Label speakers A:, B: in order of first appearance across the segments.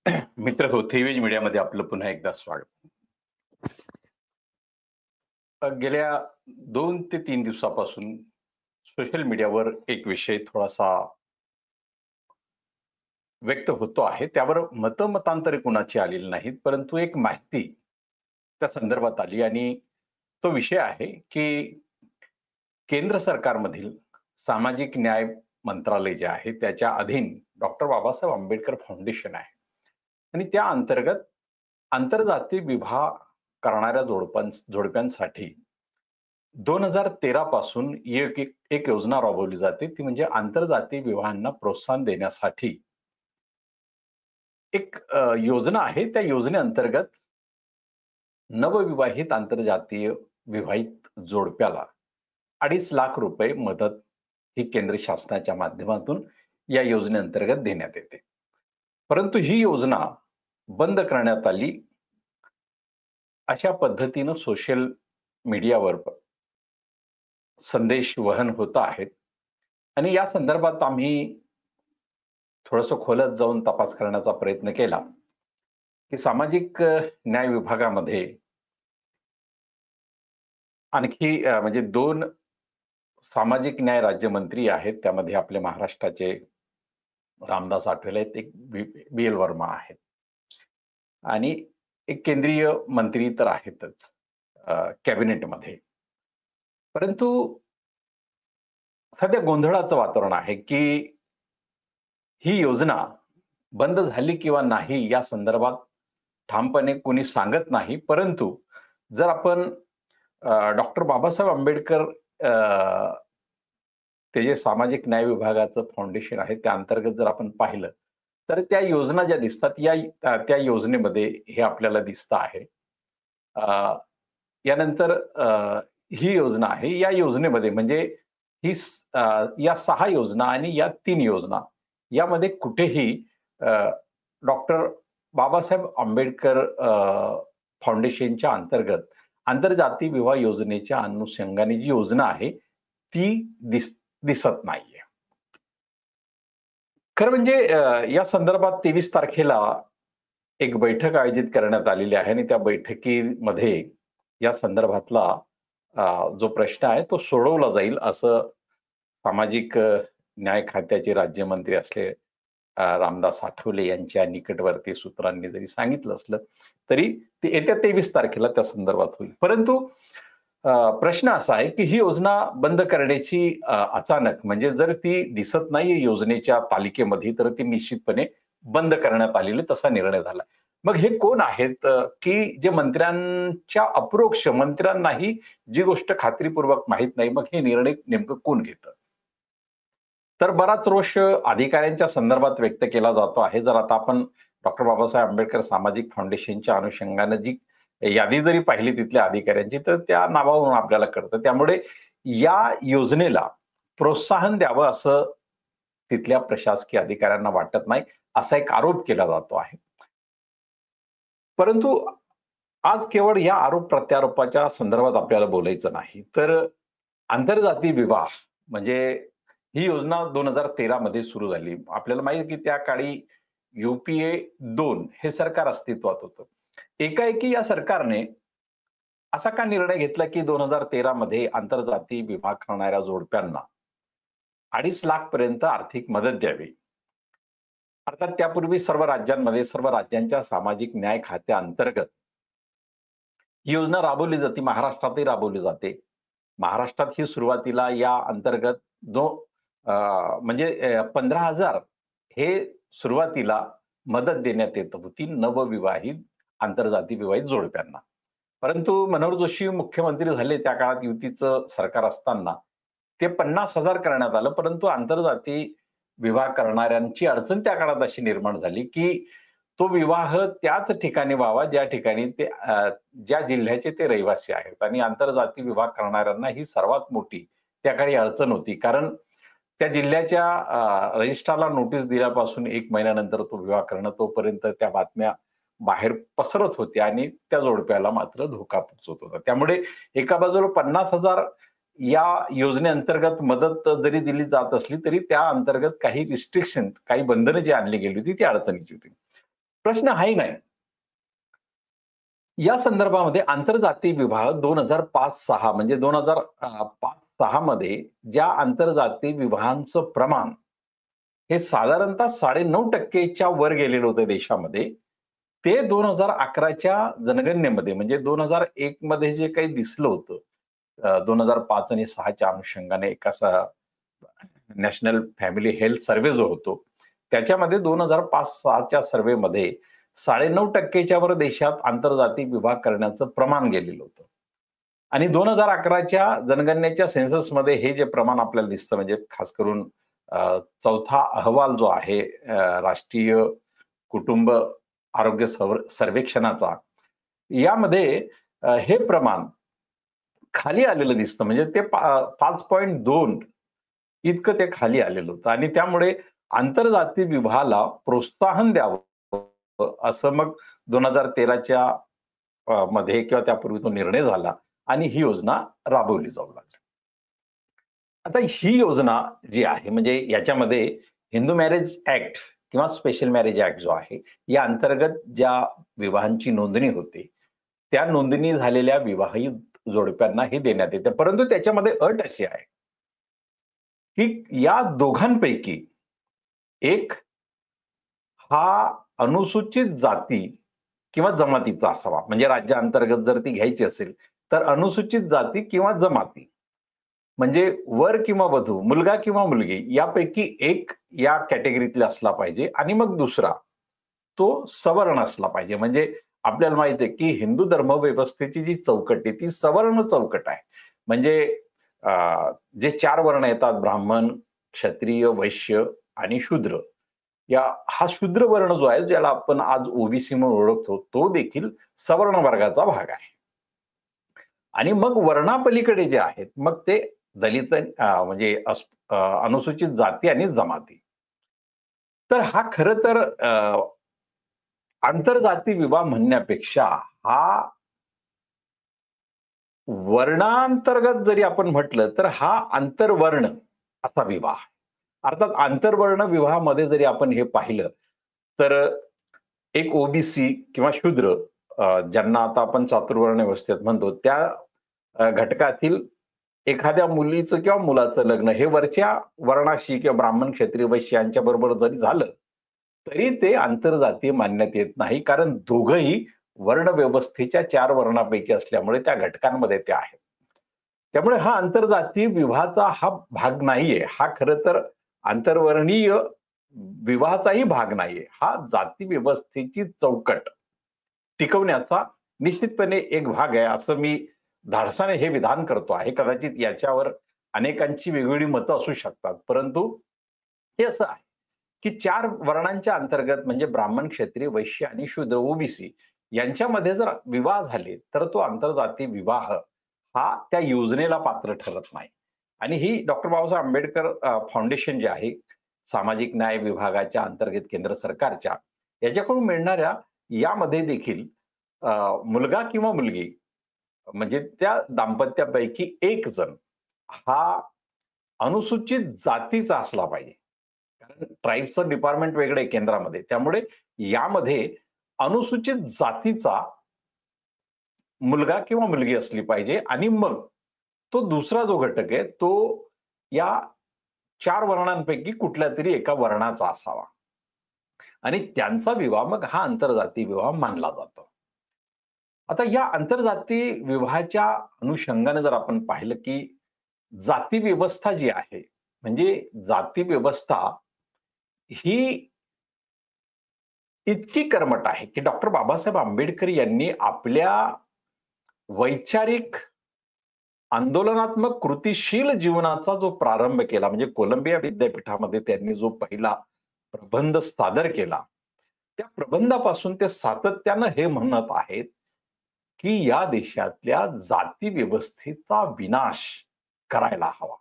A: मित्र हो, थेवेज मीडियामध्ये आपलं पुन्हा एकदा स्वागत. गेल्या 2 ते 3 दिवसापासून सोशल मीडियावर एक विषय थोडासा व्यक्त होतो आहे. त्यावर मतांतरे कुणाची आलेली नाहीत, परंतु एक माहिती त्या संदर्भात आली आणि तो विषय आहे, की केंद्र सरकारमधील सामाजिक न्याय मंत्रालय जे आहे, त्याच्या अधीन डॉक्टर बाबासाहेब आंबेडकर फाउंडेशन आहे आणि त्या अंतर्गत आंतरजातीय विवाह करणाऱ्या जोडप्यांसाठी 2013 पासून एक योजना राबवली जाते. ती म्हणजे आंतरजातीय विवाहांना प्रोत्साहन देण्यासाठी एक योजना आहे. त्या योजनेअंतर्गत नवविवाहित आंतरजातीय विवाहित जोडप्याला 2.5 लाख रुपये मदत ही केंद्र शासनाच्या माध्यमातून या योजनेअंतर्गत देण्यात येते. परंतु ही योजना बंद करण्यात आली. अशा पद्धतीनं सोशल मीडियावर संदेश वहन होत आहेत आणि या संदर्भात आम्ही थोडंसं खोलात जाऊन तपास करण्याचा प्रयत्न केला, की सामाजिक न्याय विभागामध्ये आणखी म्हणजे 2 सामाजिक न्याय राज्यमंत्री आहेत. त्यामध्ये आपले महाराष्ट्राचे रामदास आठवले आहेत, एक बी.एल. वर्मा आहेत आणि एक केंद्रीय मंत्री तर आहेतच कॅबिनेटमध्ये. परंतु सध्या गोंधळाचं वातावरण आहे, की ही योजना बंद झाली किंवा नाही या संदर्भात ठामपणे कोणी सांगत नाही. परंतु जर आपण डॉक्टर बाबासाहेब आंबेडकर ते जे सामाजिक न्याय विभागाचं फाउंडेशन आहे त्या अंतर्गत जर आपण पाहिलं, तर त्या योजना ज्या दिसतात त्या योजनेमध्ये हे आपल्याला दिसतं आहे. यानंतर ही योजना आहे. या योजनेमध्ये म्हणजे या 6 योजना आणि या 3 योजना यामध्ये कुठेही डॉक्टर बाबासाहेब आंबेडकर फाउंडेशनच्या अंतर्गत आंतरजातीय विवाह योजनेच्या अनुषंगाने जी योजना आहे ती दिसत नाहीये. खरं म्हणजे या संदर्भात 23 तारखेला एक बैठक आयोजित करण्यात आलेली आहे आणि त्या बैठकीमध्ये या संदर्भातला जो प्रश्न आहे तो सोडवला जाईल असं सामाजिक न्याय खात्याचे राज्यमंत्री असले रामदास आठवले यांच्या निकटवर्ती सूत्रांनी जरी सांगितलं असलं तरी ते येत्या 23 तारखेला त्या संदर्भात होईल. परंतु प्रश्न असा आहे की ही योजना बंद करण्याची अचानक म्हणजे जर ती दिसत नाही योजनेच्या तालिकेमध्ये तर ती निश्चितपणे बंद करण्यात आलेली तसा निर्णय झाला. मग हे कोण आहेत की जे मंत्र्यांच्या अप्रोक्ष मंत्र्यांनाही जी गोष्ट खात्रीपूर्वक माहीत नाही, मग हे निर्णय नेमकं कोण घेतं? तर बराच रोष अधिकाऱ्यांच्या संदर्भात व्यक्त केला जातो आहे. जर आता आपण डॉक्टर बाबासाहेब आंबेडकर सामाजिक फाउंडेशनच्या अनुषंगानं जी यादी जरी पाहिली तिथल्या अधिकाऱ्यांची तर त्या नावावरून आपल्याला कळतं. त्यामुळे या योजनेला प्रोत्साहन द्यावं असं तिथल्या प्रशासकीय अधिकाऱ्यांना वाटत नाही, असा एक आरोप केला जातो आहे. परंतु आज केवळ या आरोप प्रत्यारोपाच्या संदर्भात आपल्याला बोलायचं नाही, तर आंतरजातीय विवाह म्हणजे ही योजना 2013 मध्ये सुरू झाली. आपल्याला माहिती आहे की त्या काळी UPA 2 हे सरकार अस्तित्वात होतं. एकाएकी या सरकारने असा का निर्णय घेतला की 2013 मध्ये आंतरजातीय विवाह करणाऱ्या जोडप्यांना 2.5 लाख पर्यंत आर्थिक मदत द्यावी. अर्थात त्यापूर्वी सर्व राज्यांमध्ये सर्व राज्यांच्या सामाजिक न्याय खात्याअंतर्गत ही योजना राबवली जाते. महाराष्ट्रातही राबवली जाते. महाराष्ट्रात ही सुरुवातीला या अंतर्गत म्हणजे 15,000 हे सुरुवातीला मदत देण्यात येत होती नवविवाहित आंतरजातीय विवाहित जोडप्यांना. परंतु मनोहर जोशी मुख्यमंत्री झाले त्या काळात युतीचं सरकार असताना ते 50,000 करण्यात आलं. परंतु आंतरजातीय विवाह करणाऱ्यांची अडचण त्या काळात अशी निर्माण झाली की तो विवाह त्याच ठिकाणी व्हावा ज्या ठिकाणी ते ज्या जिल्ह्याचे ते रहिवासी आहेत आणि आंतरजातीय विवाह करणाऱ्यांना ही सर्वात मोठी त्या काळी अडचण होती. कारण त्या जिल्ह्याच्या रजिस्ट्रारला नोटीस दिल्यापासून 1 महिन्यानंतर तो विवाह करणं तोपर्यंत त्या बातम्या बाहेर पसरत होत्या आणि त्या जोडप्याला मात्र धोका पोहोचत होता. त्यामुळे एका बाजूला 50,000 या योजनेअंतर्गत मदत जरी दिली जात असली तरी त्या अंतर्गत काही रिस्ट्रिक्शन काही बंधनं जी आणली गेली होती ती अडचणीची होती. प्रश्न हाही नाही. या संदर्भामध्ये आंतरजातीय विवाह 2005-6 म्हणजे 2005-6 मध्ये ज्या आंतरजातीय विवाहांचं प्रमाण हे साधारणतः 9.5% च्या वर गेलेलं होतं देशामध्ये. ते 2011च्या जनगणनेमध्ये म्हणजे 2001 मध्ये जे काही दिसलं होतं, 2005 आणि 6च्या अनुषंगाने एक असा नॅशनल फॅमिली हेल्थ सर्व्हे जो होतो, त्याच्यामध्ये 2005-6च्या सर्व्हेमध्ये 9.5% वर देशात आंतरजातीय विवाह करण्याचं प्रमाण गेलेलं होतं. आणि 2011च्या जनगणनेच्या सेन्ससमध्ये हे जे प्रमाण आपल्याला दिसतं म्हणजे खास करून चौथा अहवाल जो आहे राष्ट्रीय कुटुंब आरोग्य सर्वेक्षणाचा, यामध्ये हे प्रमाण खाली आलेलं दिसतं. म्हणजे ते 5.2 इतकं ते खाली आलेलं होतं आणि त्यामुळे आंतरजातीय विवाहाला प्रोत्साहन द्यावं असं मग 2013च्या मध्ये किंवा त्यापूर्वी तो निर्णय झाला आणि ही योजना राबवली जाऊ लागली. आता ही योजना जी आहे म्हणजे याच्यामध्ये हिंदू मॅरेज ऍक्ट किंवा स्पेशल मॅरेज ऍक्ट जो आहे, या अंतर्गत ज्या विवाहांची नोंदणी होते, त्या नोंदणी झालेल्या विवाहित जोडप्यांना हे देण्यात येते. परंतु त्याच्यामध्ये अट अशी आहे, की या दोघांपैकी एक हा अनुसूचित जाती किंवा जमातीचा असावा. म्हणजे राज्याअंतर्गत जर ती घ्यायची असेल, तर अनुसूचित जाती किंवा जमाती म्हणजे वर किंवा वधू, मुलगा किंवा मुलगी यापैकी एक या कॅटेगरीतला असला पाहिजे आणि मग दुसरा तो सवर्ण असला पाहिजे. म्हणजे आपल्याला माहिती आहे, की हिंदू धर्मव्यवस्थेची जी चौकट आहे ती सवर्ण चौकट आहे. म्हणजे जे 4 वर्ण येतात ब्राह्मण, क्षत्रिय, वैश्य आणि शूद्र. हा शूद्र वर्ण जो आहे, ज्याला आपण आज ओबीसी म्हणून ओळखतो, तो देखील सवर्ण वर्गाचा भाग आहे. आणि मग वर्णापलीकडे जे आहेत, मग ते दलित म्हणजे अनुसूचित जाती आणि जमाती. तर हा खरं तर आंतरजाती विवाह म्हणण्यापेक्षा हा वर्णांतर्गत जरी आपण म्हटलं, तर हा आंतरवर्ण असा विवाह. अर्थात आंतरवर्ण विवाहामध्ये जरी आपण हे पाहिलं, तर एक ओबीसी किंवा शूद्र ज्यांना आता आपण चातुर्वर्ण व्यवस्थेत म्हणतो, त्या घटकातील एखाद्या मुलीचं किंवा मुलाचं लग्न हे वरच्या वर्णाशी किंवा ब्राह्मण, क्षत्रिय, वैश्य यांच्या बरोबर जरी झालं, तरी ते आंतरजातीय मानण्यात येत नाही. कारण दोघंही वर्ण व्यवस्थेच्या 4 वर्णापैकी असल्यामुळे त्या घटकांमध्ये ते आहेत. त्यामुळे हा आंतरजातीय विवाहाचा हा भाग नाहीये. हा खरं तर आंतरवर्णीय विवाहाचाही भाग नाहीये. हा जाती व्यवस्थेची चौकट टिकवण्याचा निश्चितपणे एक भाग आहे, असं मी धाडसाने हे विधान करतो आहे. कदाचित याच्यावर अनेकांची वेगवेगळी मतं असू शकतात. परंतु हे असं आहे, की 4 वर्णांच्या अंतर्गत म्हणजे ब्राह्मण, क्षत्रिय, वैश्य आणि शूद्र ओबीसी यांच्यामध्ये जर विवाह झाले, तर तो आंतरजातीय विवाह हा त्या योजनेला पात्र ठरत नाही. आणि ही डॉक्टर बाबासाहेब आंबेडकर फाउंडेशन जे आहे, सामाजिक न्याय विभागाच्या अंतर्गत केंद्र सरकारच्या, याच्याकडून मिळणाऱ्या यामध्ये देखील मुलगा किंवा मुलगी म्हणजे त्या दाम्पत्यापैकी एक जण हा अनुसूचित जातीचा असला पाहिजे. कारण ट्राईबचं डिपार्टमेंट वेगळं आहे केंद्रामध्ये. त्यामुळे यामध्ये अनुसूचित जातीचा मुलगा किंवा मुलगी असली पाहिजे आणि मग तो दुसरा जो घटक आहे तो या 4 वर्णांपैकी कुठल्यातरी एका वर्णाचा असावा. आणि त्यांचा विवाह मग हा आंतरजातीय विवाह मानला जातो. आता या आंतरजातीय विवाहाच्या अनुषंगाने जर आपण पाहिलं, की जाती व्यवस्था जी आहे, म्हणजे जाती व्यवस्था ही इतकी कर्मठ आहे, की डॉक्टर बाबासाहेब आंबेडकर यांनी आपल्या वैचारिक आंदोलनात्मक कृतिशील जीवनाचा जो प्रारंभ केला, म्हणजे कोलंबिया विद्यापीठामध्ये त्यांनी जो पहिला प्रबंध सादर केला, त्या प्रबंधापासून ते सातत्यानं हे म्हणत आहेत, की या देशातल्या जाती व्यवस्थेचा विनाश करायला हवा.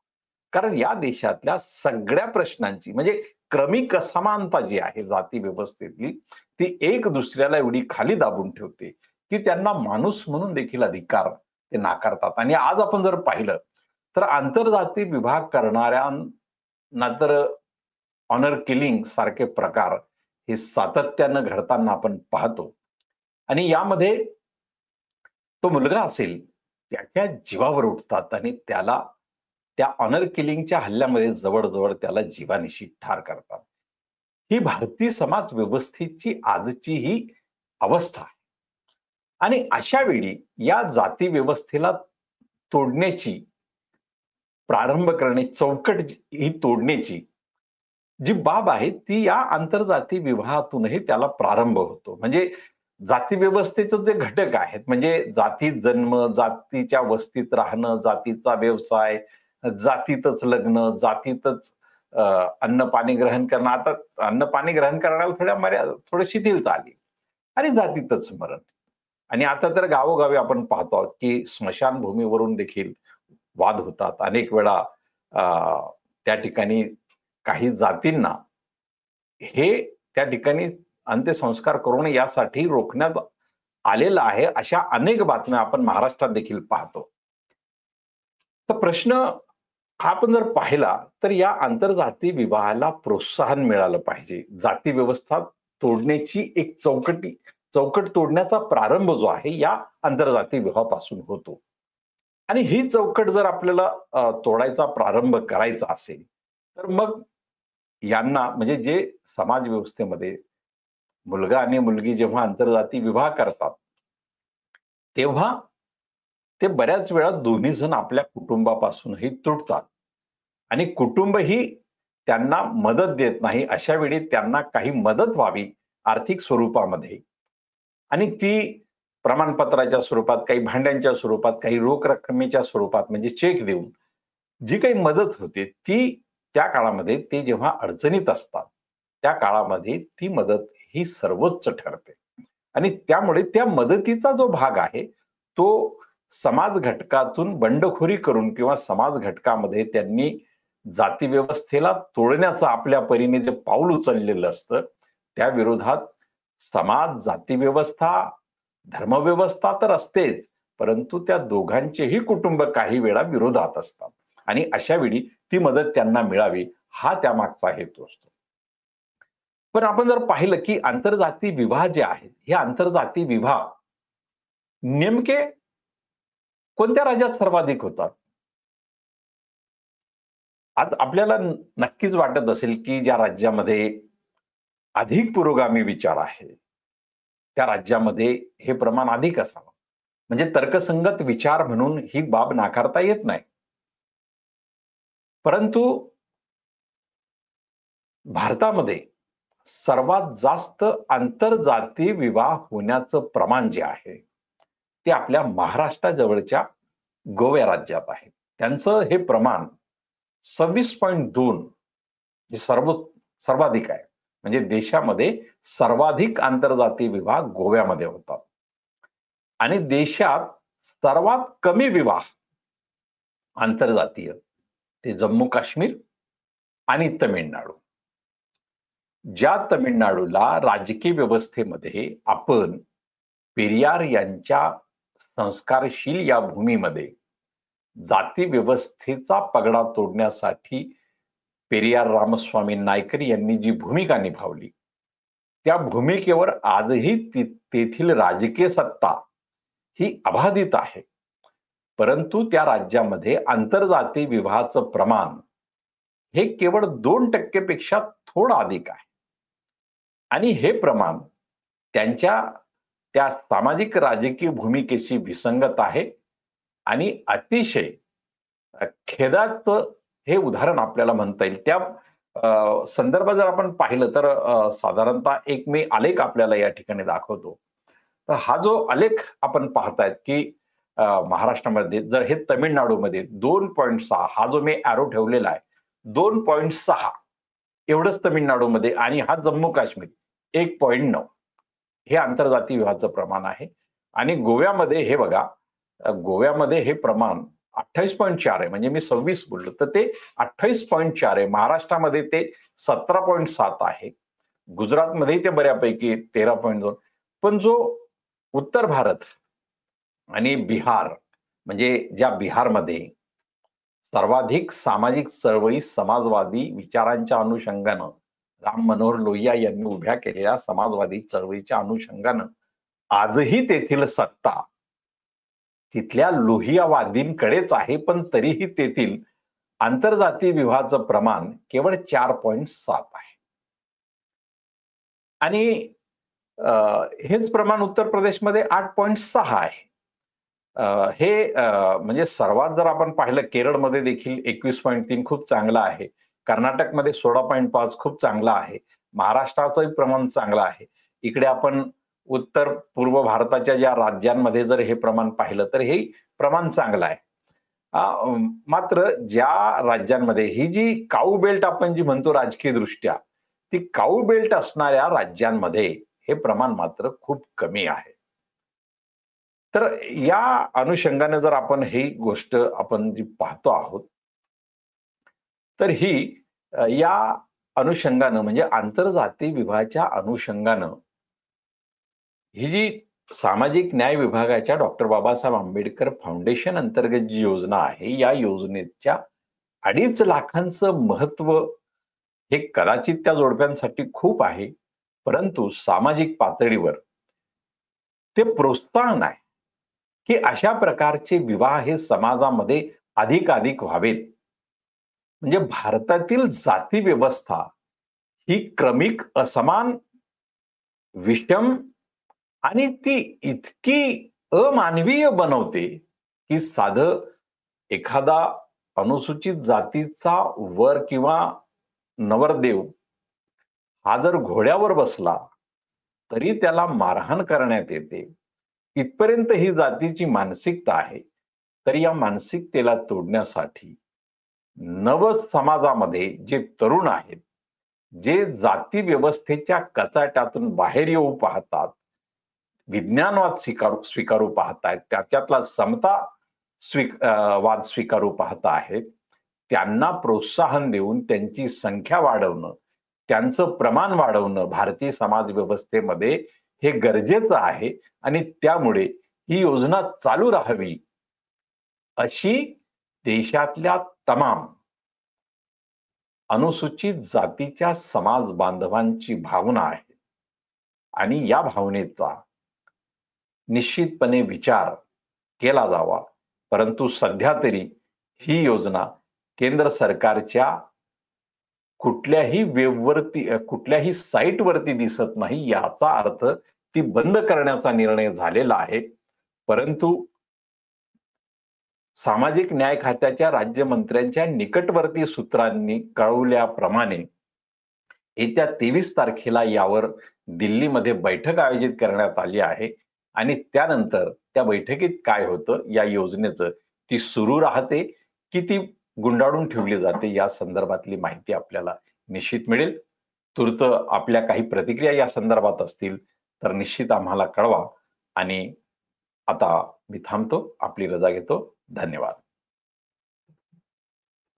A: कारण या देशातल्या सगळ्या प्रश्नांची म्हणजे क्रमिक असमानता जी आहे जाती व्यवस्थेतली, ती एक दुसऱ्याला एवढी खाली दाबून ठेवते, की त्यांना माणूस म्हणून देखील अधिकार ते नाकारतात. आणि आज आपण जर पाहिलं, तर आंतरजातीय विवाह करणाऱ्यांना तर ऑनर किलिंग सारखे प्रकार हे सातत्यानं घडताना आपण पाहतो. आणि यामध्ये तो मुलगा असेल, त्याच्या जीवावर उठतात आणि त्याला त्या ऑनर किलिंगच्या हल्ल्यामध्ये जवळ-जवळ त्याला जीवानिशी ठार करतात. ही भारतीय समाज व्यवस्थेची आजची ही अवस्था आहे. आणि अशा वेळी या जाती व्यवस्थेला तोडण्याची, प्रारंभ करणे, चौकट ही तोडण्याची जी बाब आहे, ती या आंतरजाती विवाहातूनही त्याला प्रारंभ होतो. म्हणजे जाती व्यवस्थेचे जे घटक आहेत, म्हणजे जातीत जन्म, जातीच्या वस्तीत राहणं, जातीचा व्यवसाय, जातीतच लग्न, जातीतच अ, अन्न-पाणी ग्रहण करणं. आता अन्न-पाणी ग्रहण करण्याला थोडं शिथिलता आली आणि जातीतच मरण. आणि आता तर गावोगावी आपण पाहतो आहोत, की स्मशानभूमीवरून देखील वाद होतात. अनेक वेळा अ, त्या ठिकाणी काही जातींना हे त्या ठिकाणी अंत्यसंस्कार करू नये यासाठी रोखण्यात आलेलं आहे. अशा अनेक बातम्या आपण महाराष्ट्रात देखील पाहतो. तर प्रश्न हा आपण जर पाहिला, तर या आंतरजाती विवाहाला प्रोत्साहन मिळालं पाहिजे. जाती व्यवस्था तोडण्याची एक चौकट तोडण्याचा प्रारंभ जो आहे, या आंतरजाती विवाहापासून होतो. आणि ही चौकट जर आपल्याला तोडायचा प्रारंभ करायचा असेल, तर मग यांना म्हणजे जे समाज व्यवस्थेमध्ये मुलगा आणि मुलगी जेव्हा आंतरजाती विवाह करतात, तेव्हा ते बऱ्याच वेळा दोन्ही जण आपल्या कुटुंबापासूनही तुटतात आणि कुटुंबही त्यांना मदत देत नाही. अशा वेळी त्यांना काही मदत व्हावी आर्थिक स्वरूपामध्ये आणि ती प्रमाणपत्राच्या स्वरूपात, काही भांड्यांच्या स्वरूपात, काही रोख रकमेच्या स्वरूपात म्हणजे चेक देऊन जी काही मदत होते, ती त्या काळामध्ये ते जेव्हा अडचणीत असतात, त्या काळामध्ये ती मदत ही सर्वोच्च ठरते. आणि त्यामुळे त्या मदतीचा जो भाग आहे, तो समाज घटकातून बंडखोरी करून किंवा समाज घटकामध्ये त्यांनी जातीव्यवस्थेला तोडण्याचं आपल्या परीने जे पाऊल उचललेलं असतं, त्या विरोधात समाज, जातीव्यवस्था, धर्मव्यवस्था तर असतेच, परंतु त्या दोघांचेही कुटुंब काही वेळा विरोधात असतात. आणि अशा वेळी ती मदत त्यांना मिळावी, हा त्यामागचा हेतू असतो. पण आपण जर पाहिलं, की आंतरजाती विवाह जे आहेत, हे आंतरजाती विवाह नेमके कोणत्या राज्यात सर्वाधिक होतात? आज आपल्याला नक्कीच वाटत असेल, की ज्या राज्यामध्ये अधिक पुरोगामी विचार आहे, त्या राज्यामध्ये हे प्रमाण अधिक असावं. म्हणजे तर्कसंगत विचार म्हणून ही बाब नाकारता येत नाही. परंतु भारतामध्ये सर्वात जास्त आंतरजातीय विवाह होण्याचं प्रमाण जे आहे, ते आपल्या महाराष्ट्राजवळच्या गोवा राज्यात आहे. त्यांचं हे प्रमाण 26.2 हे सर्वाधिक आहे. म्हणजे देशामध्ये सर्वाधिक आंतरजातीय विवाह गोव्यामध्ये होतात. आणि देशात सर्वात कमी विवाह आंतरजातीय ते जम्मू-काश्मीर आणि तमिळनाडू. ज्या तमिळनाडूला राजकीय व्यवस्थेमध्ये आपण पेरियार यांच्या संस्कारशील या भूमीमध्ये जाती व्यवस्थेचा पगडा तोडण्यासाठी पेरियार रामस्वामी नायकर यांनी जी भूमिका निभावली, त्या भूमिकेवर आजही तेथील राजकीय सत्ता ही अबाधित आहे. परंतु त्या राज्यामध्ये आंतरजातीय विवाहाचं प्रमाण हे केवळ 2% पेक्षा थोडं अधिक आहे. आणि हे प्रमाण त्यांच्या त्या सामाजिक राजकीय भूमिकेशी विसंगत आहे आणि अतिशय खेदाचं हे उदाहरण आपल्याला म्हणता येईल. त्या संदर्भात जर आपण पाहिलं तर साधारणतः एक मी आलेख आपल्याला या ठिकाणी दाखवतो. तर हा जो आलेख आपण पाहतायत, की महाराष्ट्रामध्ये जर हे तमिळनाडूमध्ये 2.6 हा जो मी एरो ठेवलेला आहे, 2.6 एवढंच तमिळनाडूमध्ये आणि हा जम्मू-काश्मीर 1.9 हे आंतरजातीय विवाहाचं प्रमाण आहे. आणि गोव्यामध्ये हे बघा, गोव्यामध्ये हे प्रमाण 28.4 आहे. म्हणजे मी 26 बोललो, तर ते 28.4 आहे. महाराष्ट्रामध्ये ते 17.7 आहे. गुजरातमध्येही ते बऱ्यापैकी 13.2. पण जो उत्तर भारत आणि बिहार म्हणजे ज्या बिहारमध्ये सर्वाधिक सामाजिक चळवळी समाजवादी विचारांच्या अनुषंगानं राम मनोहर लोहिया यांनी उभ्या केलेल्या समाजवादी चळवळीच्या अनुषंगानं आजही तेथील सत्ता तिथल्या लोहियावादींकडेच आहे, पण तरीही तेथील आंतरजातीय विवाहाचं प्रमाण केवळ 4.7 आहे. आणि हेच प्रमाण उत्तर प्रदेशमध्ये 8.6 आहे. म्हणजे सर्वात जर आपण पाहिलं केरळमध्ये देखील 21.3 खूप चांगला आहे. कर्नाटकमध्ये 16.5 खूप चांगला आहे. महाराष्ट्राचंही प्रमाण चांगलं आहे. इकडे आपण उत्तर पूर्व भारताच्या ज्या राज्यांमध्ये जर हे प्रमाण पाहिलं तर हे प्रमाण चांगलं आहे. मात्र ज्या राज्यांमध्ये ही जी काऊ बेल्ट आपण जी म्हणतो राजकीय दृष्ट्या, ती काऊ बेल्ट असणाऱ्या राज्यांमध्ये हे प्रमाण मात्र खूप कमी आहे. तर या अनुषंगाने जर आपण ही गोष्ट आपण जी पाहतो आहोत, तर ही या अनुषंगानं म्हणजे आंतरजातीय विवाहाच्या अनुषंगानं ही जी सामाजिक न्याय विभागाच्या डॉक्टर बाबासाहेब आंबेडकर फाउंडेशन अंतर्गत जी योजना आहे, या योजनेच्या 2.5 लाखांचं महत्व हे कदाचित त्या जोडप्यांसाठी खूप आहे, परंतु सामाजिक पातळीवर ते प्रोत्साहन आहे, की अशा प्रकारचे विवाह हे समाजामध्ये अधिकाधिक व्हावेत. म्हणजे भारतातील जाती व्यवस्था ही क्रमिक, असमान, विषम आणि ती इतकी अमानवीय बनवते, की साधं एखादा अनुसूचित जातीचा वर किंवा नवरदेव हा जर घोड्यावर बसला, तरी त्याला मारहाण करण्यात येते. इथपर्यंत ही जातीची मानसिकता आहे. तर या मानसिकतेला तोडण्यासाठी नव समाजामध्ये जे तरुण आहेत, जे जाती व्यवस्थेच्या कचाट्यातून बाहेर येऊ पाहतात, विज्ञानवाद स्वीकारू पाहतायत, त्याच्यातला समता वाद स्वीकारू पाहत आहेत, त्यांना प्रोत्साहन देऊन त्यांची संख्या वाढवणं, त्यांचं प्रमाण वाढवणं भारतीय समाज व्यवस्थेमध्ये हे गरजेचं आहे. आणि त्यामुळे ही योजना चालू राहावी अशी देशातल्या तमाम अनुसूचित जातीच्या समाज बांधवांची भावना आहे. आणि या भावनेचा निश्चितपणे विचार केला जावा. परंतु सध्या तरी ही योजना केंद्र सरकारच्या कुठल्याही वेबवरती, कुठल्याही साईटवरती दिसत नाही. याचा अर्थ ती बंद करण्याचा निर्णय झालेला आहे. परंतु सामाजिक न्याय खात्याच्या राज्यमंत्र्यांच्या निकटवर्ती सूत्रांनी कळवल्याप्रमाणे येत्या 23 तारखेला यावर दिल्लीमध्ये बैठक आयोजित करण्यात आली आहे. आणि त्यानंतर त्या बैठकीत काय होतं, या योजनेचं ती सुरू राहते की ती गुंडाळून ठेवली जाते, या संदर्भातली माहिती आपल्याला निश्चित मिळेल. तूर्त आपल्या काही प्रतिक्रिया या संदर्भात असतील तर निश्चित आम्हाला कळवा. आणि आता मी थांबतो, आपली रजा घेतो. धन्यवाद.